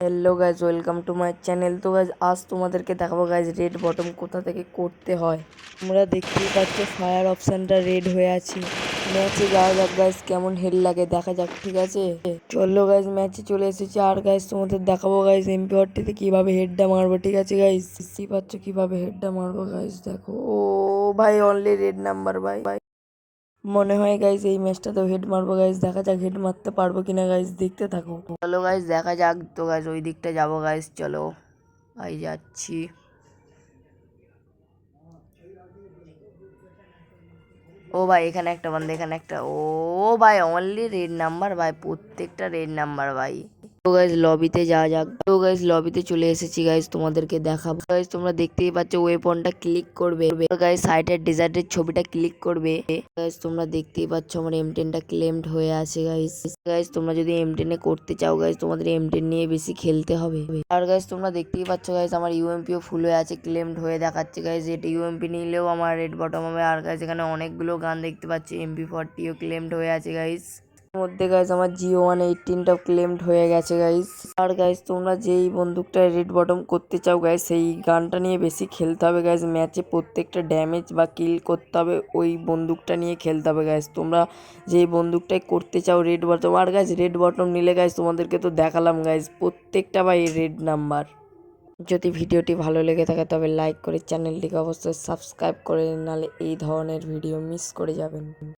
Hello guys, welcome to my channel. তো guys আজ তোমাদেরকে দেখাবো গাইজ রেড বটম কোথা থেকে করতে হয়। তোমরা দেখতেই পাচ্ছ ফায়ার অপশানটা রেড হয়ে আছে। ম্যাচে যাওয়া যাক গাইজ, কেমন হেড লাগে দেখা যাক, ঠিক আছে? চলো গাইজ, ম্যাচে চলে এসেছি। আর গাইজ তোমাদের দেখাবো গাইজ MP40 কিভাবে হেডটা মারবো, ঠিক আছে গাইজ? বুঝতেই পারছো কিভাবে হেডটা মারবো গাইজ, দেখো। ও ভাই, অনলি রেড নাম্বার ভাই। মনে হয় গাইজ এই ম্যাচটাতেও হেড মারবো গাইজ, দেখা যাক হেড মারতে পারবো কিনা গাইজ, দেখতে থাকো। চলো গাইজ দেখা যাক। তো গাইজ ওই দিকটা যাবো গাইজ, চলো ভাই যাচ্ছি। ও ভাই, এখানে একটা বান্দা, এখানে একটা। ও ভাই, অনলি রেড নাম্বার ভাই, প্রত্যেকটা রেড নাম্বার ভাই। তো গাইজ লবিতে যাওয়া যাক। তো গাইজ লবিতে চলে এসেছি গাইজ, তোমাদেরকে দেখাবো গাইজ। তোমরা দেখতেই পাচ্ছ ওয়েপনটা ক্লিক করবে গাইজ, সাইডের ডিজার্টের ছবিটা ক্লিক করবে গাইজ। তোমরা দেখতেই পাচ্ছ আমার M10টা ক্লেমড হয়ে আছে গাইজ। গাইজ তোমরা যদি M10 করতে চাও গাইজ, তোমাদের M10 নিয়ে বেশি খেলতে হবে। আর গাইজ তোমরা দেখতেই পাচ্ছ গাইজ আমার UMPও ফুল হয়ে আছে, ক্লেমড হয়ে দেখাচ্ছে গাইজ। এটা UMP নিলেও আমার রেড বটম হবে। আর গাইজ এখানে অনেকগুলো গান দেখতে পাচ্ছি, MP40ও ক্লেমড হয়ে আছে গাইজ। মধ্যে গাইজ আমার G118টাও ক্লেমড হয়ে গেছে গাইজ। আর গাইজ তোমরা যেই বন্দুকটা রেড বটম করতে চাও গাইজ, সেই গানটা নিয়ে বেশি খেলতে হবে গাইজ। ম্যাচে প্রত্যেকটা ড্যামেজ বা কিল করতে হবে, ওই বন্দুকটা নিয়ে খেলতে হবে গাইজ। তোমরা যেই বন্দুকটাই করতে চাও রেড বটম। আর গাইজ রেড বটম নিলে গাইজ তোমাদেরকে তো দেখালাম গাইজ, প্রত্যেকটা ভাই রেড নাম্বার। যদি ভিডিওটি ভালো লেগে থাকে তবে লাইক করে চ্যানেলটিকে অবশ্যই সাবস্ক্রাইব করে নিন, নাহলে এই ধরনের ভিডিও মিস করে যাবেন।